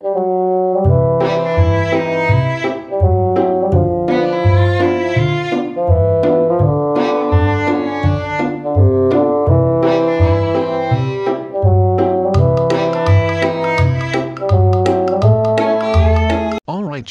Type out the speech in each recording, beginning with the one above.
Alright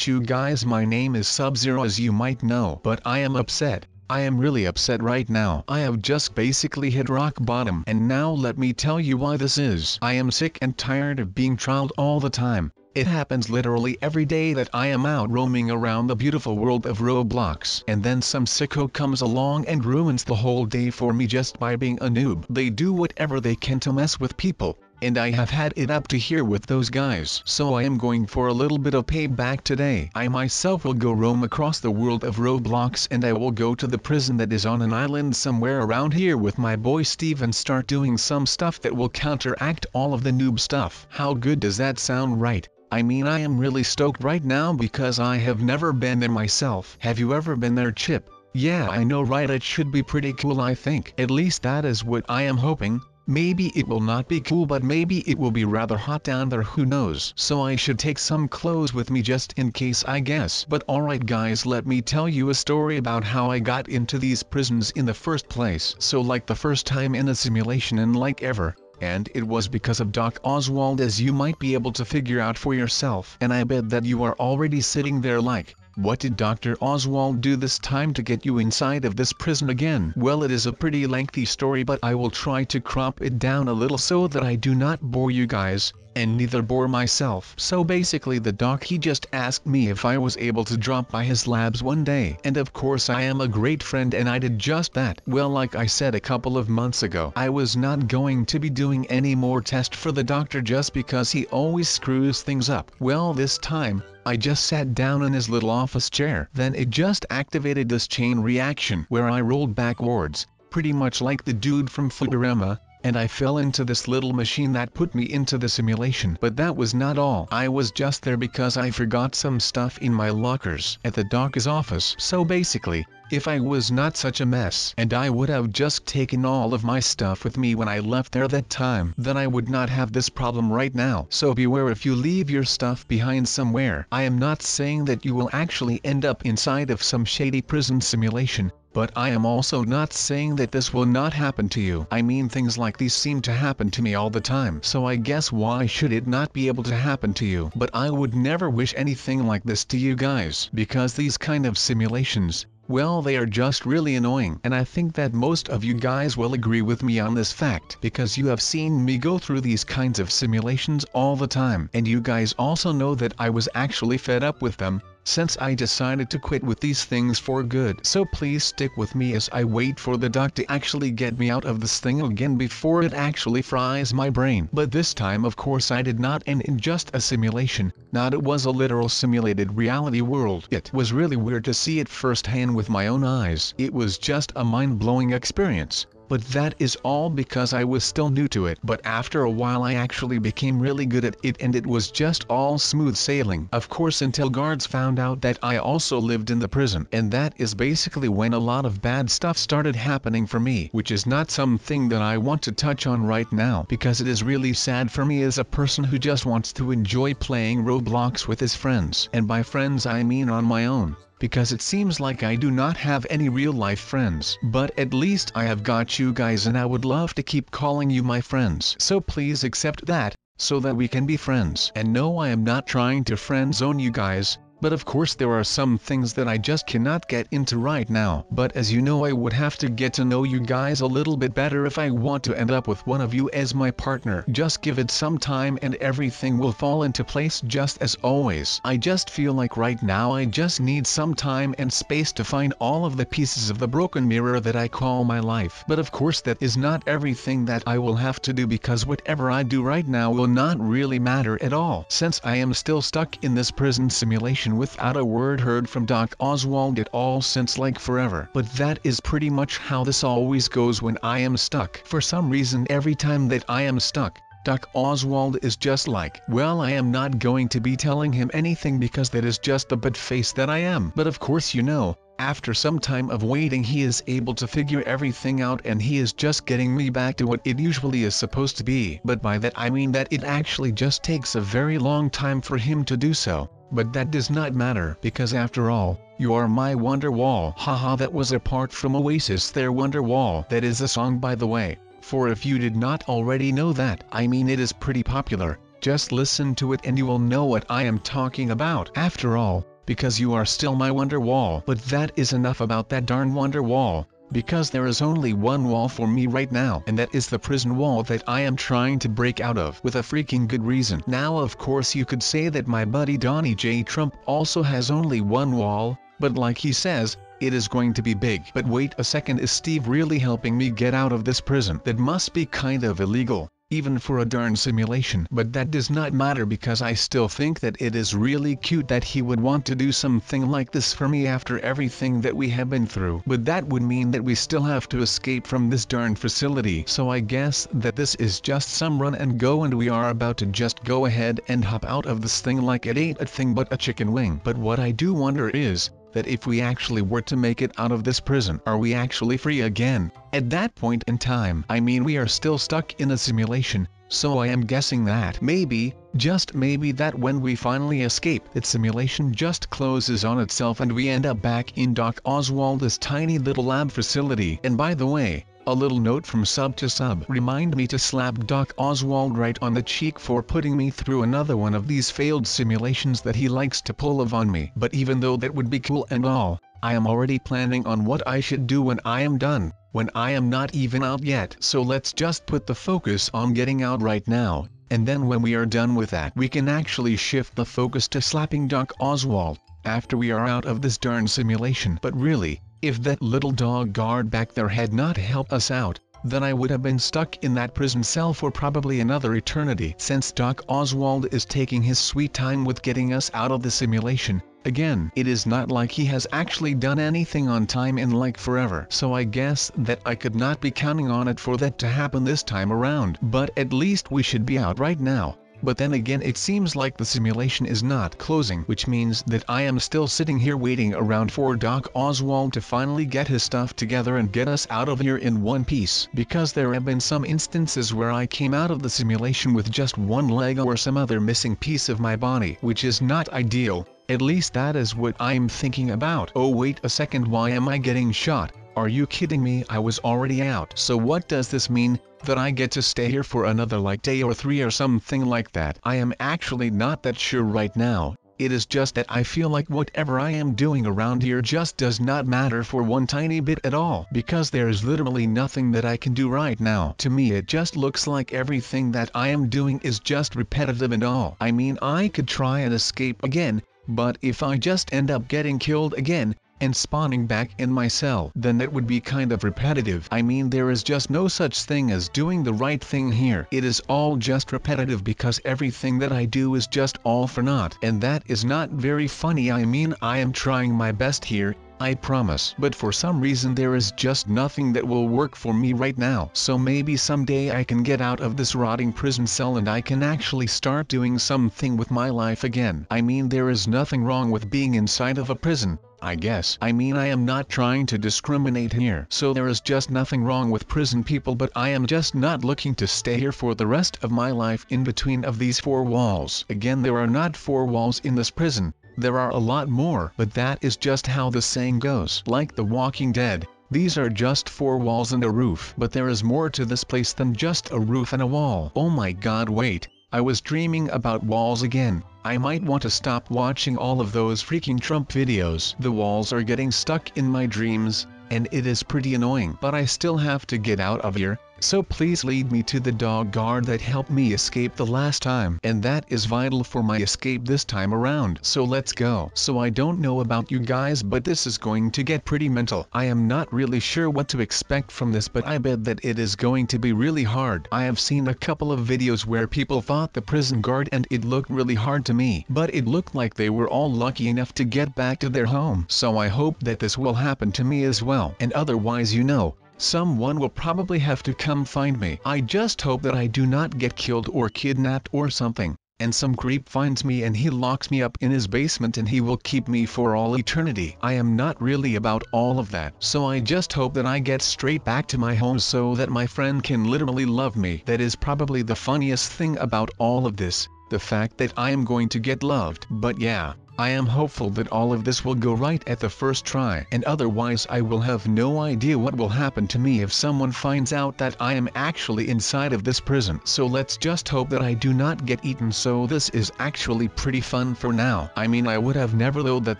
you guys, my name is Sub-Zero as you might know, but I am upset. I am really upset right now. I have just basically hit rock bottom, and now let me tell you why this is. I am sick and tired of being trialed all the time. It happens literally every day that I am out roaming around the beautiful world of Roblox, and then some sicko comes along and ruins the whole day for me just by being a noob. They do whatever they can to mess with people, and I have had it up to here with those guys. So I am going for a little bit of payback today. I myself will go roam across the world of Roblox, and I will go to the prison that is on an island somewhere around here with my boy Steve and start doing some stuff that will counteract all of the noob stuff. How good does that sound, right? I mean, I am really stoked right now because I have never been there myself. Have you ever been there, Chip? Yeah, I know, right? It should be pretty cool, I think. At least that is what I am hoping. Maybe it will not be cool, but maybe it will be rather hot down there, who knows. So I should take some clothes with me just in case, I guess. But alright guys, let me tell you a story about how I got into these prisons in the first place. So like the first time in a simulation and like ever. And it was because of Doc Oswald, as you might be able to figure out for yourself. And I bet that you are already sitting there like, what did Dr. Oswald do this time to get you inside of this prison again? Well, it is a pretty lengthy story, but I will try to crop it down a little so that I do not bore you guys, and neither bore myself. So basically the doc, he just asked me if I was able to drop by his labs one day, and of course I am a great friend and I did just that. Well, like I said a couple of months ago, I was not going to be doing any more tests for the doctor just because he always screws things up. Well, this time, I just sat down in his little office chair. Then it just activated this chain reaction where I rolled backwards, pretty much like the dude from Futurama, and I fell into this little machine that put me into the simulation. But that was not all. I was just there because I forgot some stuff in my lockers at the doc's office. So basically, if I was not such a mess and I would have just taken all of my stuff with me when I left there that time, then I would not have this problem right now. So beware if you leave your stuff behind somewhere. I am not saying that you will actually end up inside of some shady prison simulation, but I am also not saying that this will not happen to you. I mean, things like these seem to happen to me all the time, so I guess why should it not be able to happen to you? But I would never wish anything like this to you guys, because these kind of simulations, well, they are just really annoying. And I think that most of you guys will agree with me on this fact, because you have seen me go through these kinds of simulations all the time. And you guys also know that I was actually fed up with them, since I decided to quit with these things for good. So please stick with me as I wait for the doc to actually get me out of this thing again before it actually fries my brain. But this time of course I did not end in just a simulation, not it was a literal simulated reality world. It was really weird to see it firsthand with my own eyes. It was just a mind-blowing experience. But that is all because I was still new to it. But after a while I actually became really good at it, and it was just all smooth sailing. Of course, until guards found out that I also lived in the prison. And that is basically when a lot of bad stuff started happening for me, which is not something that I want to touch on right now, because it is really sad for me as a person who just wants to enjoy playing Roblox with his friends. And by friends I mean on my own, because it seems like I do not have any real-life friends. But at least I have got you guys, and I would love to keep calling you my friends. So please accept that, so that we can be friends. And no, I am not trying to friend zone you guys, but of course there are some things that I just cannot get into right now. But as you know, I would have to get to know you guys a little bit better if I want to end up with one of you as my partner. Just give it some time and everything will fall into place just as always. I just feel like right now I just need some time and space to find all of the pieces of the broken mirror that I call my life. But of course that is not everything that I will have to do, because whatever I do right now will not really matter at all, since I am still stuck in this prison simulation without a word heard from Doc Oswald at all since like forever. But that is pretty much how this always goes when I am stuck. For some reason every time that I am stuck, Doc Oswald is just like, well, I am not going to be telling him anything because that is just the butt face that I am. But of course you know, After some time of waiting, he is able to figure everything out, and he is just getting me back to what it usually is supposed to be. But by that I mean that it actually just takes a very long time for him to do so. But that does not matter, because after all, you are my Wonderwall. Haha, that was apart from Oasis their Wonderwall. That is a song, by the way, for if you did not already know that, I mean it is pretty popular. Just listen to it and you will know what I am talking about. After all, because you are still my Wonderwall. But that is enough about that darn Wonderwall, because there is only one wall for me right now, and that is the prison wall that I am trying to break out of, with a freaking good reason. Now of course you could say that my buddy Donnie J. Trump also has only one wall, but like he says, it is going to be big. But wait a second, is Steve really helping me get out of this prison? That must be kind of illegal, even for a darn simulation. But that does not matter, because I still think that it is really cute that he would want to do something like this for me after everything that we have been through. But that would mean that we still have to escape from this darn facility. So I guess that this is just some run and go, and we are about to just go ahead and hop out of this thing like it ain't a thing but a chicken wing. But what I do wonder is, that if we actually were to make it out of this prison, are we actually free again? At that point in time, I mean, we are still stuck in a simulation, so I am guessing that maybe, just maybe, that when we finally escape, that simulation just closes on itself and we end up back in Doc Oswald's tiny little lab facility. And by the way, a little note from sub to sub: remind me to slap Doc Oswald right on the cheek for putting me through another one of these failed simulations that he likes to pull on me. But even though that would be cool and all, I am already planning on what I should do when I am done, when I am not even out yet. So let's just put the focus on getting out right now, and then when we are done with that, we can actually shift the focus to slapping Doc Oswald, after we are out of this darn simulation. But really, if that little dog guard back there had not helped us out, then I would have been stuck in that prison cell for probably another eternity. Since Doc Oswald is taking his sweet time with getting us out of the simulation, again, it is not like he has actually done anything on time in like forever. So I guess that I could not be counting on it for that to happen this time around. But at least we should be out right now. But then again, it seems like the simulation is not closing, which means that I am still sitting here waiting around for Doc Oswald to finally get his stuff together and get us out of here in one piece. Because there have been some instances where I came out of the simulation with just one leg or some other missing piece of my body, which is not ideal. At least that is what I'm thinking about. Oh wait a second, why am I getting shot? Are you kidding me? I was already out. So what does this mean? That I get to stay here for another like day or 3 or something like that? I am actually not that sure right now. It is just that I feel like whatever I am doing around here just does not matter for one tiny bit at all, because there is literally nothing that I can do right now. To me it just looks like everything that I am doing is just repetitive and all. I mean, I could try and escape again, but if I just end up getting killed again, and spawning back in my cell, then that would be kind of repetitive. I mean, there is just no such thing as doing the right thing here. It is all just repetitive, because everything that I do is just all for naught. And that is not very funny. I mean, I am trying my best here, I promise. But for some reason there is just nothing that will work for me right now. So maybe someday I can get out of this rotting prison cell and I can actually start doing something with my life again. I mean, there is nothing wrong with being inside of a prison, I guess. I mean, I am not trying to discriminate here. So there is just nothing wrong with prison people, but I am just not looking to stay here for the rest of my life in between of these 4 walls. Again, there are not 4 walls in this prison. There are a lot more, but that is just how the saying goes. Like The Walking Dead, these are just 4 walls and a roof. But there is more to this place than just a roof and a wall. Oh my god, wait. I was dreaming about walls again. I might want to stop watching all of those freaking Trump videos. The walls are getting stuck in my dreams, and it is pretty annoying. But I still have to get out of here, so please lead me to the dog guard that helped me escape the last time. And that is vital for my escape this time around. So let's go. So I don't know about you guys, but this is going to get pretty mental. I am not really sure what to expect from this, but I bet that it is going to be really hard. I have seen a couple of videos where people fought the prison guard and it looked really hard to me. But it looked like they were all lucky enough to get back to their home. So I hope that this will happen to me as well. And otherwise, you know, someone will probably have to come find me. I just hope that I do not get killed or kidnapped or something. and some creep finds me and he locks me up in his basement and he will keep me for all eternity. I am not really about all of that. So I just hope that I get straight back to my home so that my friend can literally love me. That is probably the funniest thing about all of this, the fact that I am going to get loved. But yeah, I am hopeful that all of this will go right at the first try, and otherwise I will have no idea what will happen to me if someone finds out that I am actually inside of this prison. So let's just hope that I do not get eaten. So this is actually pretty fun for now. I mean, I would have never thought that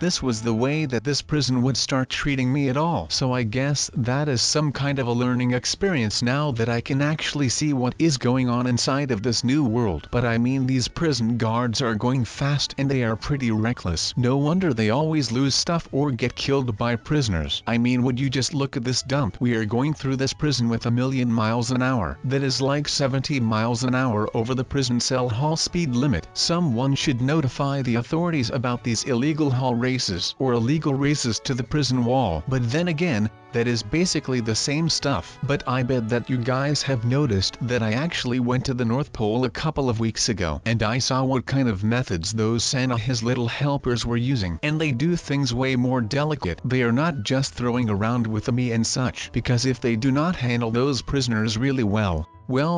this was the way that this prison would start treating me at all. So I guess that is some kind of a learning experience now that I can actually see what is going on inside of this new world. But I mean, these prison guards are going fast and they are pretty reckless. No wonder they always lose stuff or get killed by prisoners. I mean, would you just look at this dump? We are going through this prison with 1,000,000 miles an hour. That is like 70 miles an hour over the prison cell hall speed limit. Someone should notify the authorities about these illegal hall races or illegal races to the prison wall. But then again, that is basically the same stuff. But I bet that you guys have noticed that I actually went to the North Pole a couple of weeks ago, and I saw what kind of methods those Santa his little helpers were using. And they do things way more delicate. They are not just throwing around with me and such, because if they do not handle those prisoners really well,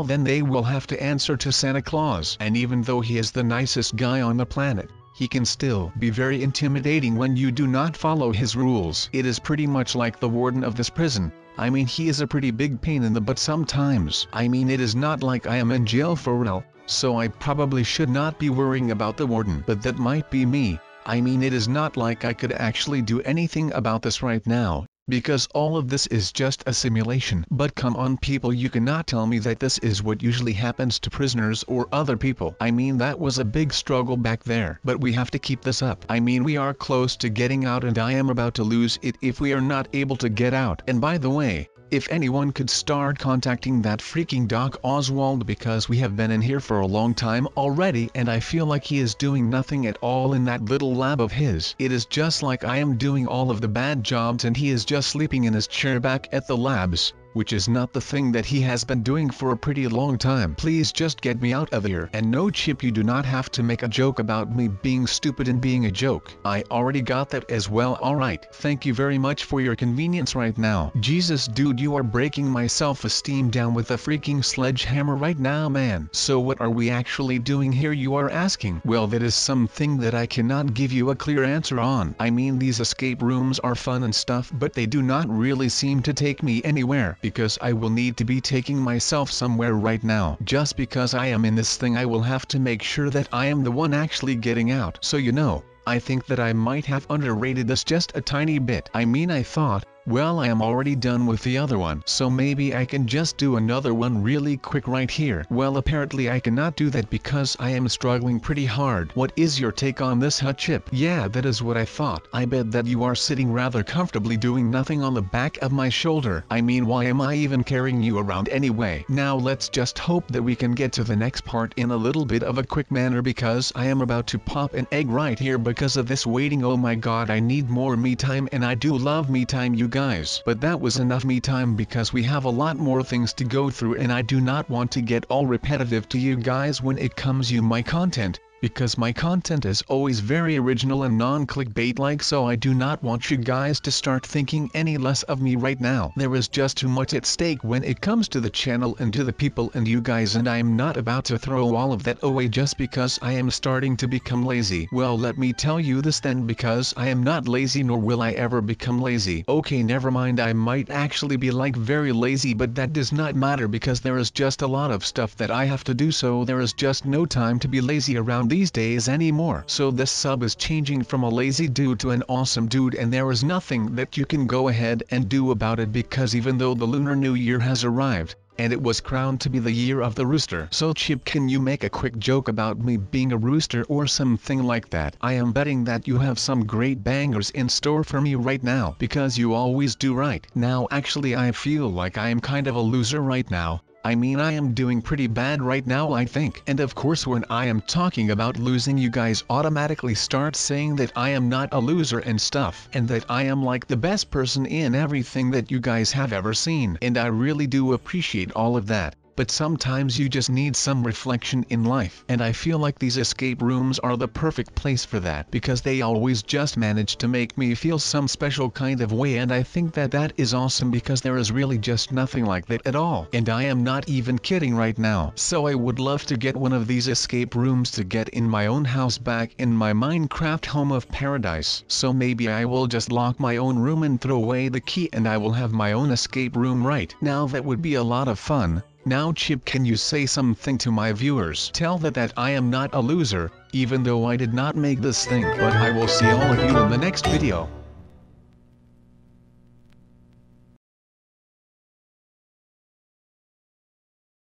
then they will have to answer to Santa Claus. And even though he is the nicest guy on the planet, he can still be very intimidating when you do not follow his rules. It is pretty much like the warden of this prison. I mean, he is a pretty big pain in the butt sometimes. I mean, it is not like I am in jail for real, so I probably should not be worrying about the warden. But that might be me. I mean, it is not like I could actually do anything about this right now, because all of this is just a simulation. But come on people, you cannot tell me that this is what usually happens to prisoners or other people. I mean, that was a big struggle back there. But we have to keep this up. I mean, we are close to getting out and I am about to lose it if we are not able to get out. And by the way, if anyone could start contacting that freaking Doc Oswald, because we have been in here for a long time already and I feel like he is doing nothing at all in that little lab of his. It is just like I am doing all of the bad jobs and he is just sleeping in his chair back at the labs, which is not the thing that he has been doing for a pretty long time. Please just get me out of here. And no, Chip, you do not have to make a joke about me being stupid and being a joke. I already got that as well. Alright, thank you very much for your convenience right now. Jesus dude, you are breaking my self-esteem down with a freaking sledgehammer right now, man. So what are we actually doing here, you are asking? Well, that is something that I cannot give you a clear answer on. I mean, these escape rooms are fun and stuff, but they do not really seem to take me anywhere, because I will need to be taking myself somewhere right now. Just because I am in this thing, I will have to make sure that I am the one actually getting out. So you know, I think that I might have underrated this just a tiny bit. I mean, I thought, well, I am already done with the other one, so maybe I can just do another one really quick right here. Well, apparently I cannot do that because I am struggling pretty hard. What is your take on this, huh, Chip? Yeah, that is what I thought. I bet that you are sitting rather comfortably doing nothing on the back of my shoulder. I mean, why am I even carrying you around anyway? Now let's just hope that we can get to the next part in a little bit of a quick manner, because I am about to pop an egg right here because of this waiting. Oh my god, I need more me time, and I do love me time, you guys. But that was enough me time because we have a lot more things to go through, and I do not want to get all repetitive to you guys when it comes to my content, because my content is always very original and non-clickbait like, so I do not want you guys to start thinking any less of me right now. There is just too much at stake when it comes to the channel and to the people and you guys, and I am not about to throw all of that away just because I am starting to become lazy. Well, let me tell you this then, because I am not lazy, nor will I ever become lazy. Okay, never mind, I might actually be like very lazy, but that does not matter because there is just a lot of stuff that I have to do, so there is just no time to be lazy around these days anymore. So this sub is changing from a lazy dude to an awesome dude, and there is nothing that you can go ahead and do about it, because even though the Lunar New Year has arrived, and it was crowned to be the year of the rooster. So Chip, can you make a quick joke about me being a rooster or something like that? I am betting that you have some great bangers in store for me right now, because you always do. Right now, actually I feel like I am kind of a loser right now. I mean, I am doing pretty bad right now, I think. And of course, when I am talking about losing, you guys automatically start saying that I am not a loser and stuff, and that I am like the best person in everything that you guys have ever seen. And I really do appreciate all of that. but sometimes you just need some reflection in life. And I feel like these escape rooms are the perfect place for that, because they always just manage to make me feel some special kind of way, and I think that that is awesome, because there is really just nothing like that at all. And I am not even kidding right now. So I would love to get one of these escape rooms to get in my own house back in my Minecraft home of paradise. So maybe I will just lock my own room and throw away the key, and I will have my own escape room right now. That would be a lot of fun. Now Chip, can you say something to my viewers? Tell that I am not a loser, even though I did not make this thing. But I will see all of you in the next video.